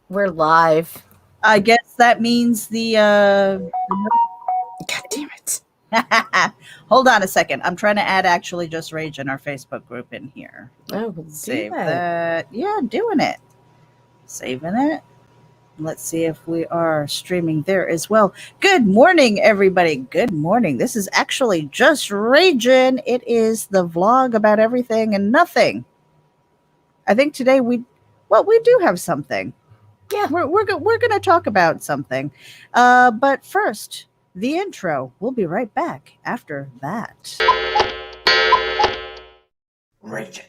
We're live. I guess that means the God damn it. hold on a second. I'm trying to add actually Just RAGIN, our Facebook group, in here. Oh, we'll do Save that. that. Yeah, doing it. Saving it. Let's see if we are streaming there as well. Good morning, everybody. Good morning. This is actually Just RAGIN. It is the vlog about everything and nothing. I think today we do have something. Yeah. We're going to talk about something. But first, the intro. We'll be right back after that. Raging.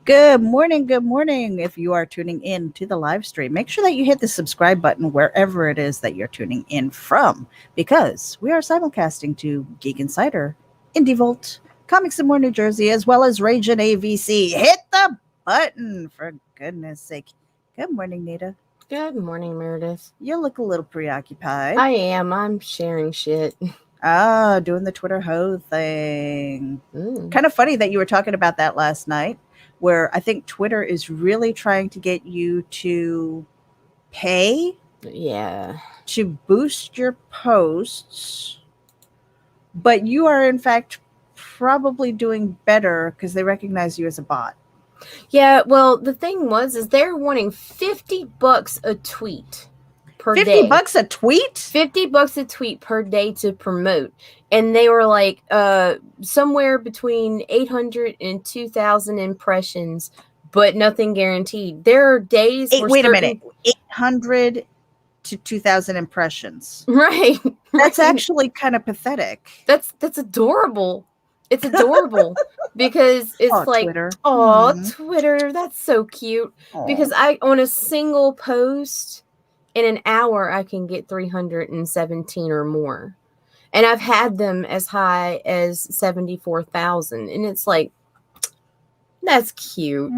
Good morning. Good morning. If you are tuning in to the live stream, make sure that you hit the subscribe button wherever it is that you're tuning in from, because we are simulcasting to Geek Insider, Indie Volt, Comics and More New Jersey, as well as Ragin AVC. Hit the button, for goodness sake. Good morning, Nita. Good morning, Meredith. You look a little preoccupied. I am. I'm sharing shit. Doing the Twitter ho thing. Kind of funny that you were talking about that last night, where I think Twitter is really trying to get you to pay to boost your posts, but you are in fact probably doing better because they recognize you as a bot. Yeah, well, the thing is they're wanting $50 a tweet per day. $50 a tweet? $50 a tweet per day to promote. And they were like somewhere between 800 and 2,000 impressions, but nothing guaranteed. There are days wait a minute. 800 to 2,000 impressions. Right. That's actually kind of pathetic. That's adorable. It's adorable because it's like, Twitter. Twitter, that's so cute. Aww. Because on a single post in an hour, I can get 317 or more. And I've had them as high as 74,000. And it's like, that's cute.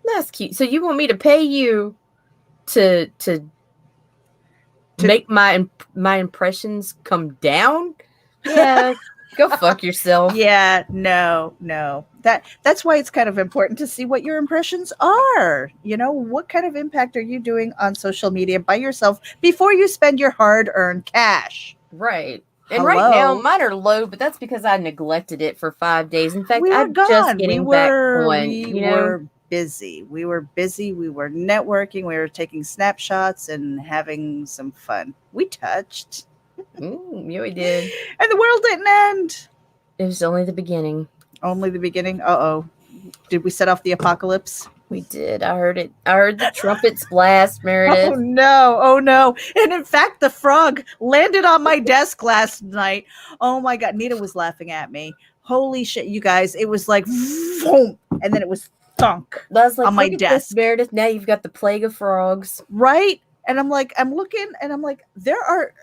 That's cute. So you want me to pay you to make my impressions come down? Yeah. Go fuck yourself. Yeah, no. That's why it's kind of important to see what your impressions are. You know, what kind of impact are you doing on social media by yourself before you spend your hard-earned cash? Right. And right now, mine are low, but that's because I neglected it for 5 days. In fact, I'm just getting back on. We were busy. We were networking. We were taking snapshots and having some fun. We touched. Yeah, we did. And the world didn't end. It was only the beginning. Only the beginning? Uh-oh. Did we set off the apocalypse? We did. I heard it. I heard the trumpets blast, Meredith. Oh no. And in fact, the frog landed on my desk last night. Oh my God. Nita was laughing at me. Holy shit, you guys. It was like, boom, and then it was thunk on my desk. This, Meredith, now you've got the plague of frogs. Right? And I'm like, I'm looking and I'm like, there are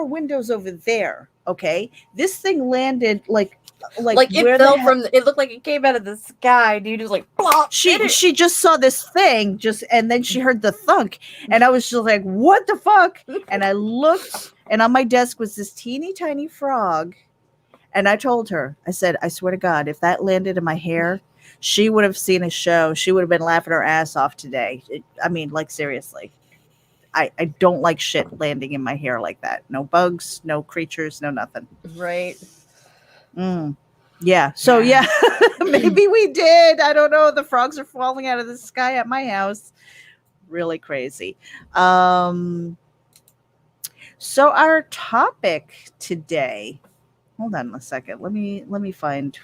windows over there. Okay. This thing landed like it fell from it looked like it came out of the sky, dude. It was like plop. She just saw this thing and then she heard the thunk and I was just like, what the fuck? And I looked and on my desk was this teeny tiny frog. And I told her, I said, I swear to God, if that landed in my hair, she would have seen a show. She would have been laughing her ass off today. Seriously. I don't like shit landing in my hair like that. No bugs, no creatures, no nothing. Right. Yeah. So yeah, maybe we did. I don't know. The frogs are falling out of the sky at my house. Really crazy. So our topic today, hold on a second. Let me find,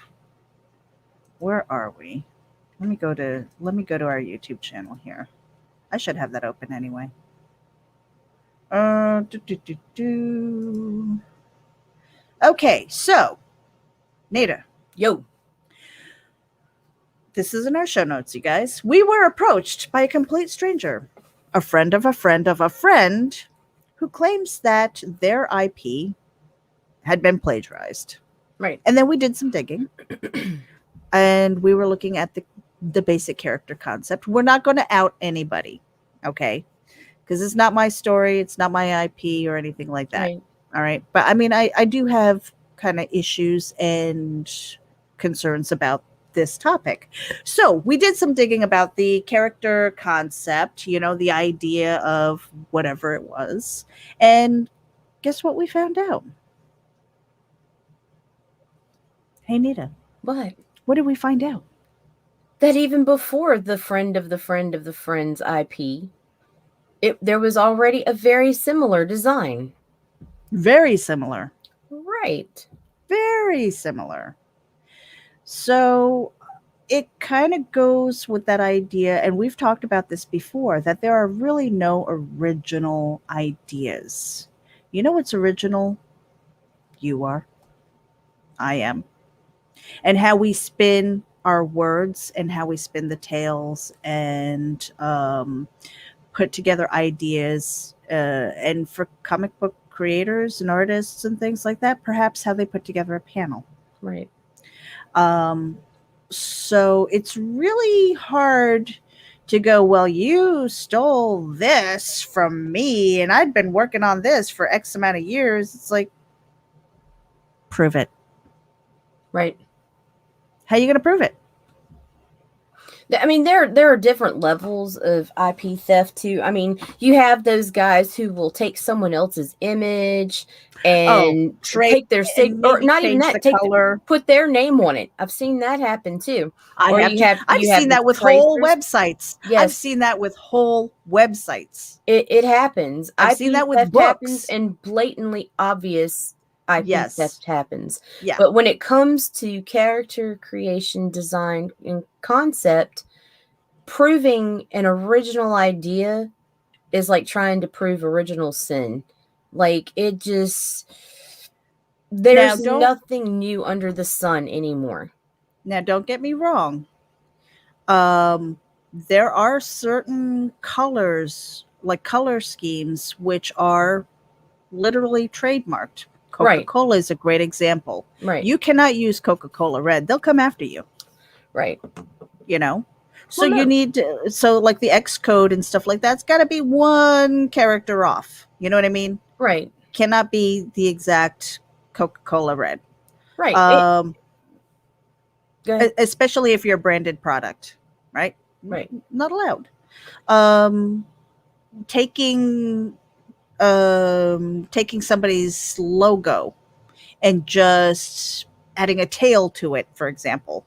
where are we? Let me go to our YouTube channel here. I should have that open anyway. Okay, so Nita. Yo. This is in our show notes, you guys. We were approached by a complete stranger, a friend of a friend of a friend, who claims that their IP had been plagiarized. Right. And then we did some digging. And we were looking at the basic character concept. We're not going to out anybody, okay? Because it's not my story, it's not my IP or anything like that. Right. All right. But I mean, I do have kind of issues and concerns about this topic. So we did some digging about the character concept, the idea of whatever it was. And guess what we found out? Hey, Nita. What? What did we find out? That even before the friend of the friend of the friend's IP, there was already a very similar design. Very similar. Right. Very similar. So it kind of goes with that idea, and we've talked about this before, that there are really no original ideas. You know what's original? You are. I am. And how we spin our words and how we spin the tales and put together ideas. And for comic book creators and artists and things like that, perhaps how they put together a panel. Right. So it's really hard to go, well, you stole this from me and I'd been working on this for X amount of years. It's like, prove it. Right. How are you going to prove it? I mean, there are different levels of IP theft too. I mean, you have those guys who will take someone else's image and take their or not even that, put their name on it. I've seen that happen too. I've seen that with whole websites. Yes. I've seen that with whole websites. It happens. I've seen that with books. Happens and blatantly obvious IP theft happens. Yeah. But when it comes to character creation, design, and concept, proving an original idea is like trying to prove original sin. Like, it just, there's nothing new under the sun anymore. Now, don't get me wrong. There are certain colors, like color schemes, which are literally trademarked. Coca-Cola is a great example. Right. You cannot use Coca-Cola Red. They'll come after you. Right. So you need to, like the X code and stuff like that's got to be one character off. You know what I mean? Right. Cannot be the exact Coca-Cola Red. Right. Go ahead. Especially if you're a branded product, right? Right. Not allowed. Taking somebody's logo and just adding a tail to it, for example,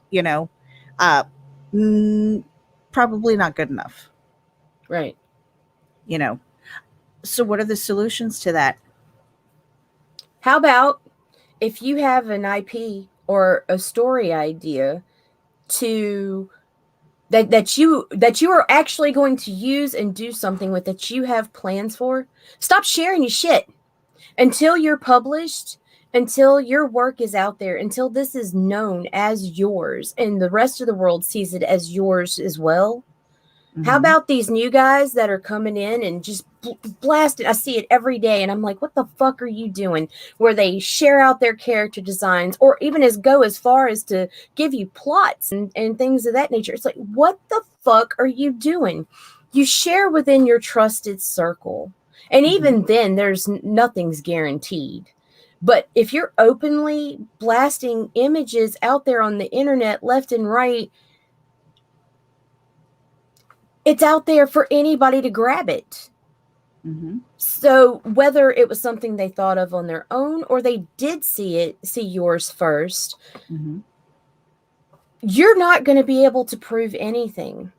probably not good enough. Right. So what are the solutions to that? How about if you have an IP or a story idea that you are actually going to use and do something with, that you have plans for, stop sharing your shit until you're published, until your work is out there, until this is known as yours and the rest of the world sees it as yours as well. Mm-hmm. How about these new guys that are coming in and just blast it? I see it every day and I'm like, what the fuck are you doing? Where they share out their character designs, or even go as far as to give you plots and things of that nature. It's like, what the fuck are you doing? You share within your trusted circle. And even then, nothing's guaranteed. But if you're openly blasting images out there on the internet left and right, it's out there for anybody to grab it. Mm-hmm. So whether it was something they thought of on their own or they did see yours first, mm-hmm. you're not going to be able to prove anything.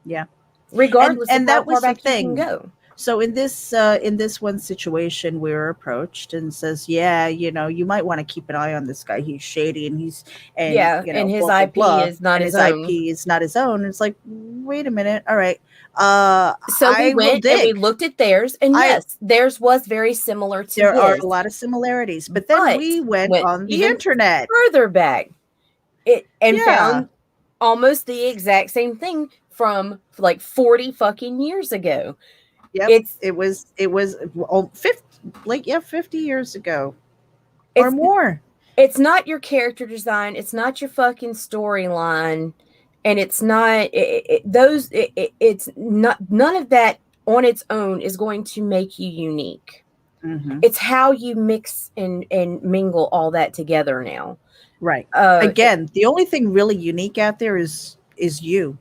Yeah. Regardless and of that how was far back the thing. you can go. So in this one situation, we were approached and says, yeah, you might want to keep an eye on this guy. He's shady and Yeah, and his blah blah IP blah, is not and his his own. IP is not his own. And it's like, wait a minute, all right, So we I will went and we dig. looked at theirs, and I yes, theirs was very similar to There are his. a lot of similarities, but then we went on the even internet. further back, and Yeah. found almost the exact same thing from like 40 fucking years ago. Yep, it was 50 years ago or more. It's not your character design, it's not your fucking storyline, and it's not it's not, none of that on its own is going to make you unique. Mm-hmm. It's how you mix and mingle all that together now. Right. Again, the only thing really unique out there is you.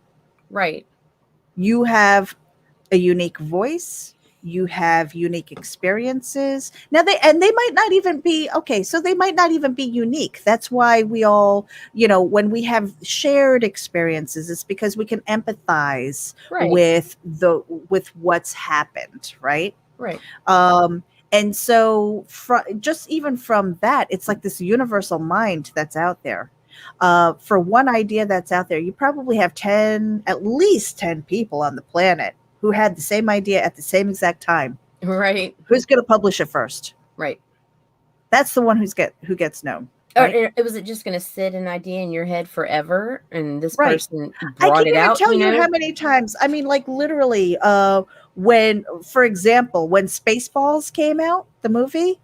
Right. You have a unique voice. You have unique experiences. Now they might not even be okay. So they might not even be unique. That's why we all, when we have shared experiences, it's because we can empathize with what's happened. Right. Right. And so just even from that, it's like this universal mind that's out there. For one idea that's out there, you probably have at least 10 people on the planet who had the same idea at the same exact time. Right. Who's going to publish it first? Right. That's the one who gets known. Right? Or was it just going to sit an idea in your head forever, and this Right. person brought it out? I can't even tell you how many times. I mean, like literally, for example, when Spaceballs came out, the movie.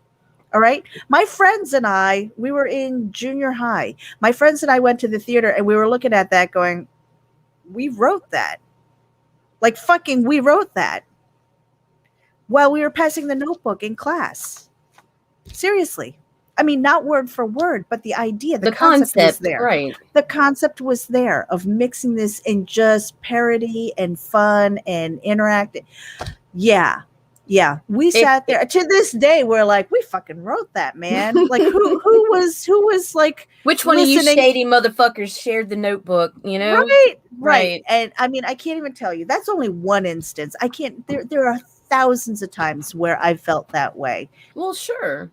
All right. My friends and I, we were in junior high. My friends and I went to the theater and we were looking at that going, we wrote that. Like fucking, we wrote that while we were passing the notebook in class. Seriously. I mean, not word for word, but the idea, the concept was there. Right. The concept was there of mixing this in just parody and fun and interacting. Yeah. Yeah. We sat there. To this day, we're like, we fucking wrote that, man. Like who was like, which one listening? Of you shady motherfuckers shared the notebook, Right. And I mean, I can't even tell you. That's only one instance. I can't, there are thousands of times where I felt that way. Well, sure.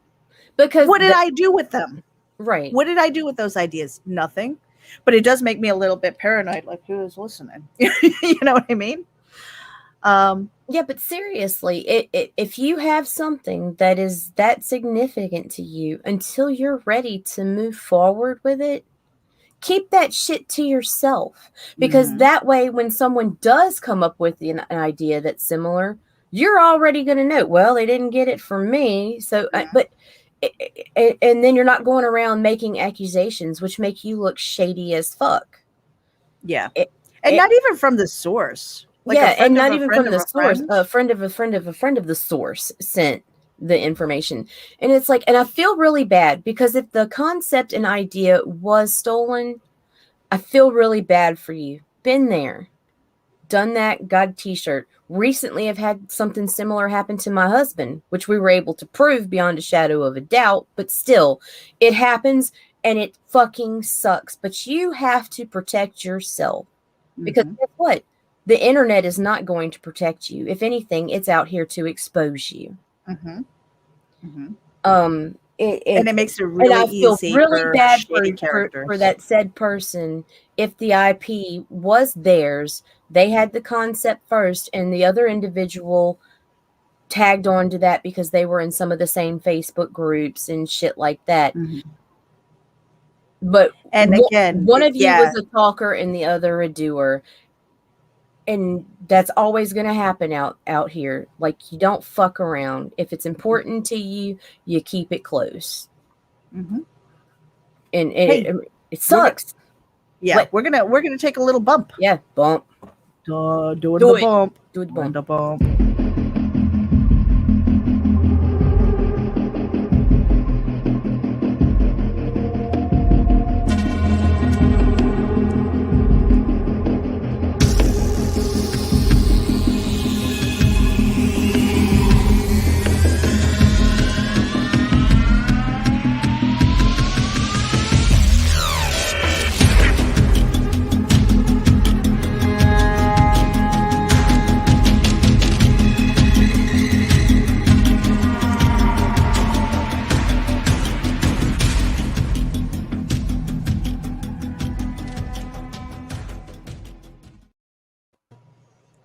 Because what did I do with them? Right. What did I do with those ideas? Nothing. But it does make me a little bit paranoid, like who is listening? You know what I mean? Yeah, but seriously, if you have something that is that significant to you, until you're ready to move forward with it, keep that shit to yourself. Because that way, when someone does come up with an idea that's similar, you're already going to know, well, they didn't get it from me. So, and then you're not going around making accusations, which make you look shady as fuck. Yeah. And not even from the source. Like and not even from the source. A friend of a friend of a friend of the source sent the information. And it's like, and I feel really bad because if the concept and idea was stolen, I feel really bad for you. Been there, done that, got a t-shirt. Recently, I've had something similar happen to my husband, which we were able to prove beyond a shadow of a doubt, but still, it happens and it fucking sucks. But you have to protect yourself because guess what? The internet is not going to protect you. If anything, it's out here to expose you. And it makes it really and I feel easy really bad for that said person. If the IP was theirs, they had the concept first, and the other individual tagged on to that because they were in some of the same Facebook groups and shit like that. But again, one of you was a talker and the other a doer. And that's always going to happen out here. Like, you don't fuck around. If it's important to you, you keep it close. And it sucks. We're gonna take a little bump. Yeah, bump. Do the bump. Do the bump.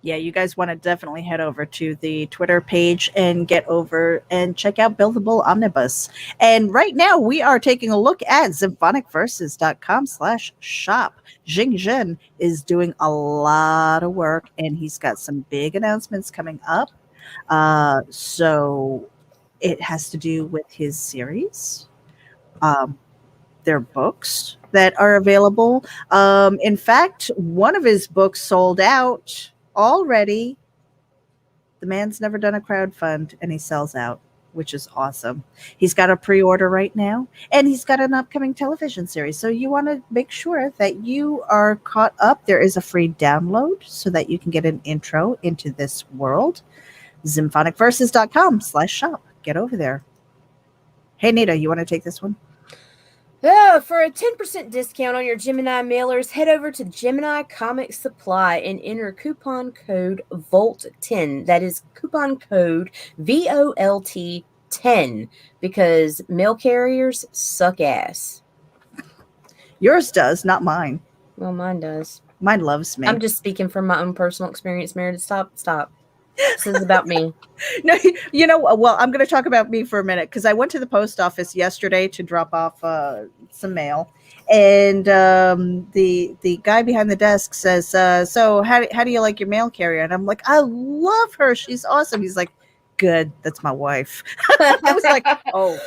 Yeah, you guys want to definitely head over to the Twitter page and get over and check out Buildable Omnibus. And right now we are taking a look at symphonicverses.com/shop. Jing Jin is doing a lot of work and he's got some big announcements coming up. So it has to do with his series. Their books that are available. In fact, one of his books sold out already. The man's never done a crowdfund and he sells out, which is awesome. He's got a pre-order right now and he's got an upcoming television series. So you want to make sure that you are caught up. There is a free download so that you can get an intro into this world. symphonicverses.com/shop. Get over there. Hey, Nita, you want to take this one? For a 10% discount on your Gemini mailers, head over to Gemini Comic Supply and enter coupon code VOLT10. That is coupon code VOLT10 because mail carriers suck ass. Yours does, not mine. Well, mine does. Mine loves me. I'm just speaking from my own personal experience, Meredith. Stop. This is about me. No, you know, well, I'm going to talk about me for a minute because I went to the post office yesterday to drop off some mail, and the guy behind the desk says, "So how do you like your mail carrier?" And I'm like, "I love her. She's awesome." He's like, "Good, that's my wife." I was like, "Oh."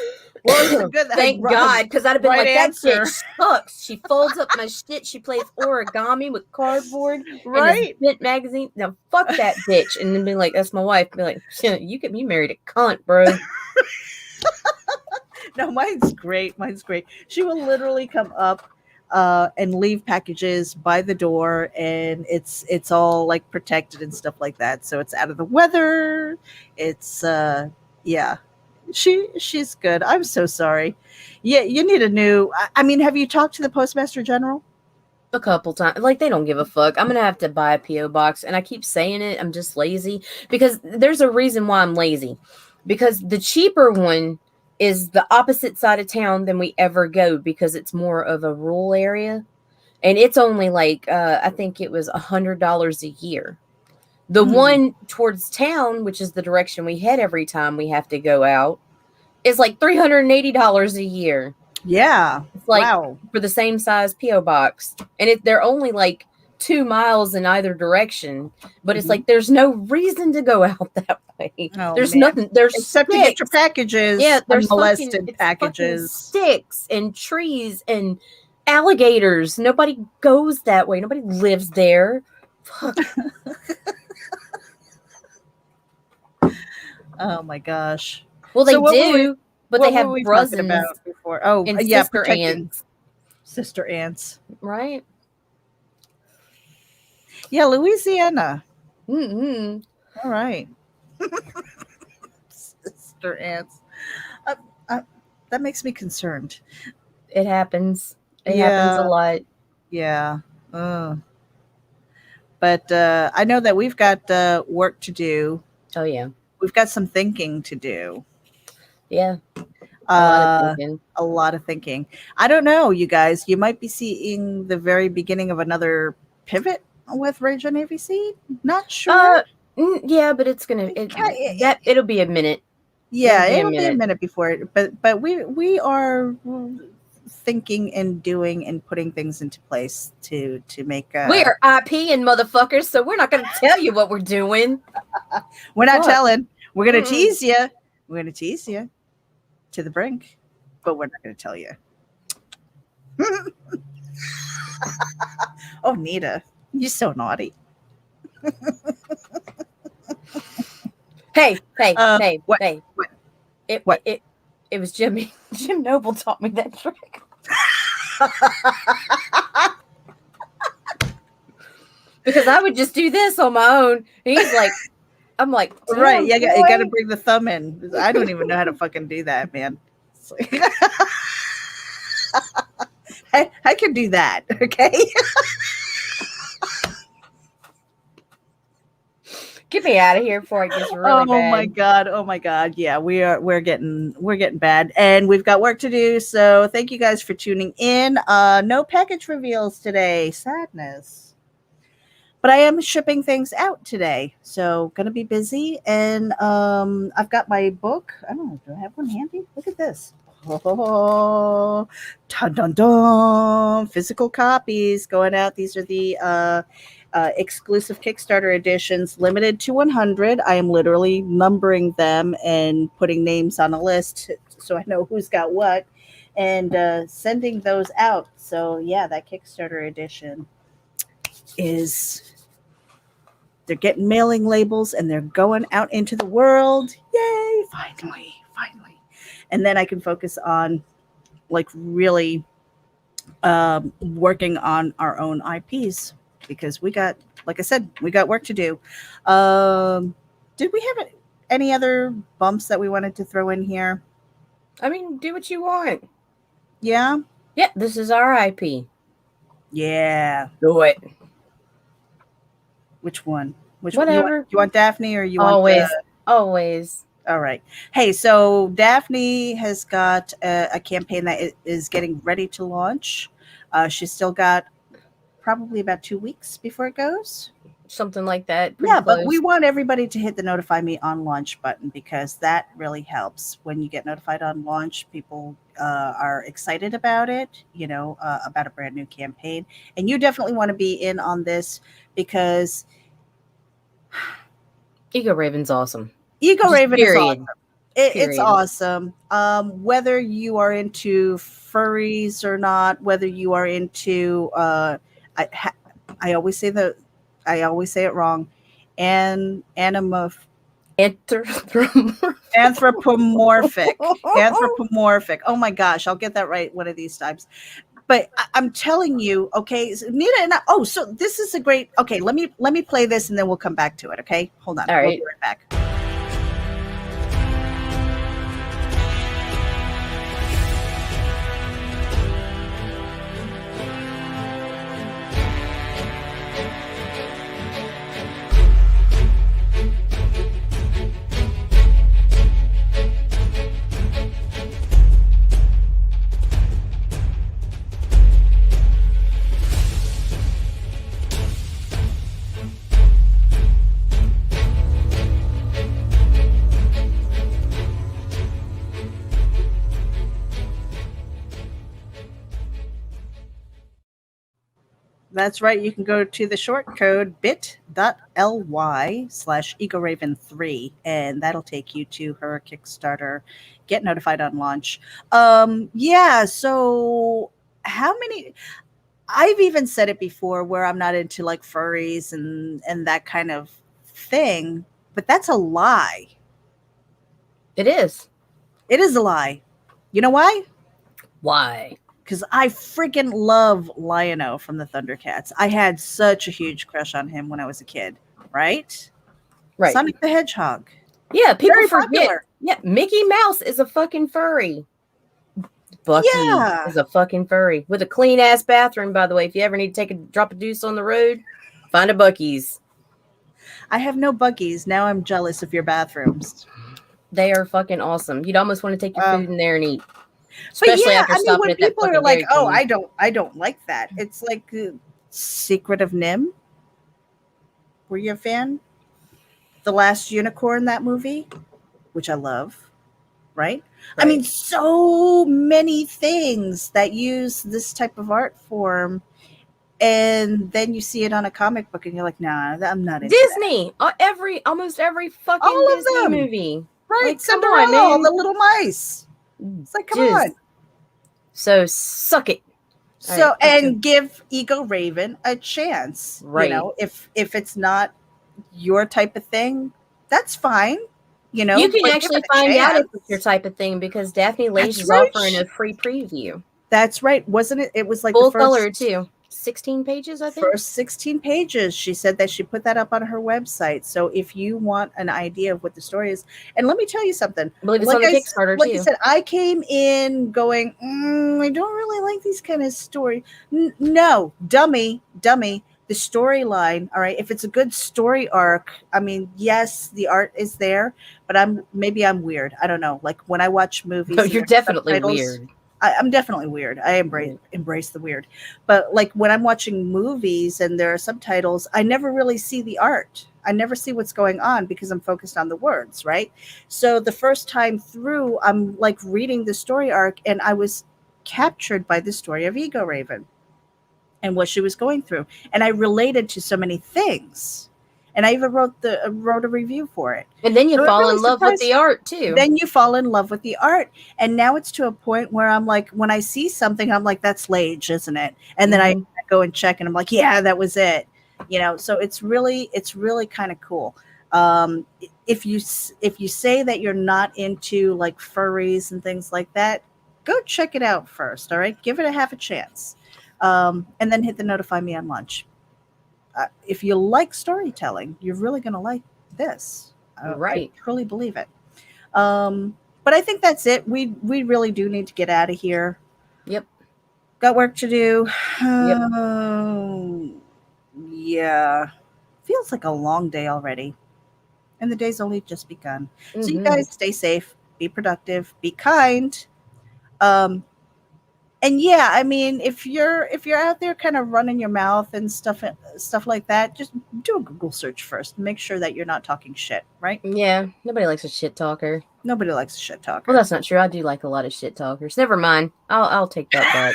Well, good. Thank God, because I'd have been right like, answer. That bitch sucks. She folds up my shit. She plays origami with cardboard right? and Mint magazine. Now, fuck that bitch. And then be like, that's my wife. Be like, you married a cunt, bro. No, mine's great. Mine's great. She will literally come up and leave packages by the door, and it's all like protected and stuff like that. So it's out of the weather. It's yeah. She's good. I'm so sorry. Yeah, you need a new. I mean, have you talked to the Postmaster General? A couple times. Like, they don't give a fuck. I'm gonna have to buy a PO box, and I keep saying it. I'm just lazy because there's a reason why I'm lazy. Because the cheaper one is the opposite side of town than we ever go because it's more of a rural area, and it's only like I think it was $100 a year. The one towards town, which is the direction we head every time we have to go out, is like $380 a year. Yeah. It's like for the same size P.O. box. And they're only like 2 miles in either direction. But it's like there's no reason to go out that way. Oh, there's man. nothing. There's except sticks. to get your packages. Yeah, there's molested packages. Sticks and trees and alligators. Nobody goes that way. Nobody lives there. Fuck. Oh my gosh. Well, they do, but they have brothers about before. Oh, and yeah, sister ants. Sister ants, right? Yeah, Louisiana. Mm-hmm. All right. Sister ants. That makes me concerned. It happens. It happens a lot. Yeah. But I know that we've got work to do. Oh, yeah. We've got some thinking to do. Yeah. A lot of thinking. I don't know, you guys. You might be seeing the very beginning of another pivot with Rage on ABC. Not sure. Yeah, but it's gonna. It'll be a minute. Yeah, it'll be a minute before it. But we are thinking and doing and putting things into place to make. We are IP and motherfuckers, so we're not going to tell you what we're doing. We're not telling. We're going to tease you. We're going to tease you to the brink, but we're not going to tell you. Oh, Nita, you're so naughty. Hey! What? It was Jim Noble taught me that trick. Because I would just do this on my own. And he's like, I'm like, right, you got to bring the thumb in. I don't even know how to fucking do that, man. Like, I can do that, okay? Get me out of here before it gets really bad. Oh my god. Yeah, we're getting bad, and we've got work to do. So thank you guys for tuning in. No package reveals today. Sadness. But but I am shipping things out today, so gonna be busy. And I've got my book. I don't know. Do I have one handy? Look at this. Oh, dun, dun, dun. Physical copies going out. These are the exclusive Kickstarter editions, limited to 100. I am literally numbering them and putting names on a list so I know who's got what, and sending those out. So yeah, that Kickstarter edition they're getting mailing labels and they're going out into the world. Yay! Finally. And then I can focus on like really working on our own IPs, because we got, like I said, we got work to do. Did we have any other bumps that we wanted to throw in here? I mean, do what you want. Yeah. Yeah, this is our IP. Yeah. Do it. Which one? Whatever. You want Daphne or you always, want always. All right. Hey, so Daphne has got a campaign that is getting ready to launch. She's still got probably about 2 weeks before it goes. Something like that. Yeah, close. But we want everybody to hit the notify me on launch button, because that really helps. When you get notified on launch, people are excited about it, about a brand new campaign. And you definitely want to be in on this, because Ego Raven's awesome. Ego Raven is awesome. It's awesome. Whether you are into furries or not, whether you are into I always say it wrong. Anthropomorphic. Anthropomorphic. Oh my gosh, I'll get that right one of these times. But I'm telling you, okay, Nita and so this is a great. Okay, let me play this and then we'll come back to it. Okay, hold on. All right. We'll be right back. That's right. You can go to the short code bit.ly/EgoRaven3, and that'll take you to her Kickstarter. Get notified on launch. Yeah. So how many? I've even said it before, where I'm not into like furries and that kind of thing, but that's a lie. It is. It is a lie. You know why? Why? Because I freaking love Lion-O from the Thundercats. I had such a huge crush on him when I was a kid, right? Right. Sonic the Hedgehog. Yeah, people Very forget. Popular. Yeah, Mickey Mouse is a fucking furry. Bucky is a fucking furry with a clean ass bathroom, by the way. If you ever need to drop a deuce on the road, find a Bucky's. I have no Bucky's. Now I'm jealous of your bathrooms. They are fucking awesome. You'd almost want to take your food in there and eat. Especially after stopping when at that people are like, Dairy I don't like that. It's like Secret of Nim. Were you a fan? The Last Unicorn, that movie, which I love, right? I mean, so many things that use this type of art form, and then you see it on a comic book and you're like, nah, I'm not into Disney. Almost every fucking all Disney of them. Movie. Right, like, Cinderella, all the little mice. It's like, come on. So suck it. So give Ego Raven a chance. Right. If it's not your type of thing, that's fine. You can actually find out if it's your type of thing, because Daphne Lays is offering a free preview. That's right. Wasn't it? It was like full color too. 16 pages, I think. First 16 pages. She said that she put that up on her website. So if you want an idea of what the story is, and let me tell you something. I believe it's on the Kickstarter too. Like you said, I came in going, I don't really like these kind of story. No, dummy. The storyline, all right. If it's a good story arc, I mean, yes, the art is there, but maybe I'm weird. I don't know. Like when I watch movies, no, you're definitely weird. I'm definitely weird. I embrace the weird. But like when I'm watching movies and there are subtitles, I never really see the art. I never see what's going on because I'm focused on the words, right? So the first time through, I'm like reading the story arc and I was captured by the story of Ego Raven and what she was going through. And I related to so many things. And I even wrote a review for it. And then you So it fall really in love with surprised the art too. Then you fall in love with the art. And now it's to a point where I'm like, when I see something, I'm like, that's Lage, isn't it? And then I go and check and I'm like, yeah, that was it. You know, so it's really kind of cool. If you say that you're not into like furries and things like that, go check it out first. All right, give it a half a chance, and then hit the notify me on lunch. If you like storytelling, you're really going to like this. Right. I truly believe it. But I think that's it. We really do need to get out of here. Yep. Got work to do. Yep. Yeah. Feels like a long day already. And the day's only just begun. Mm-hmm. So you guys stay safe, be productive, be kind. And yeah, I mean, if you're out there kind of running your mouth and stuff like that, just do a Google search first. Make sure that you're not talking shit, right? Yeah, nobody likes a shit talker. Nobody likes a shit talker. Well, that's not true. I do like a lot of shit talkers. Never mind. I'll take that back.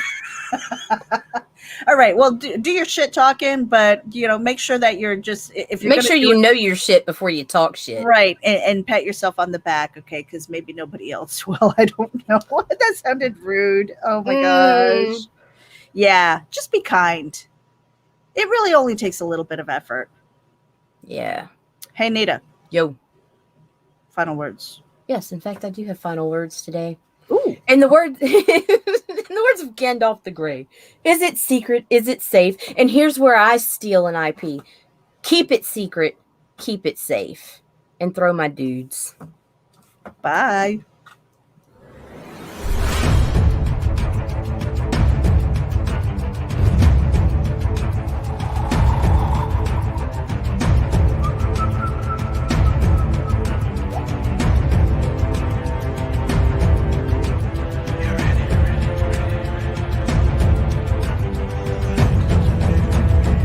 All right. Well, do your shit talking, but make sure that you're just if you're make sure you know your shit before you talk shit. Right, and pat yourself on the back, okay? Because maybe nobody else will. I don't know. That sounded rude. Oh my gosh. Yeah, just be kind. It really only takes a little bit of effort. Yeah. Hey, Nita. Yo. Final words. Yes, in fact, I do have final words today. Ooh. In the words of Gandalf the Grey, is it secret? Is it safe? And here's where I steal an IP. Keep it secret. Keep it safe. And throw my dudes. Bye.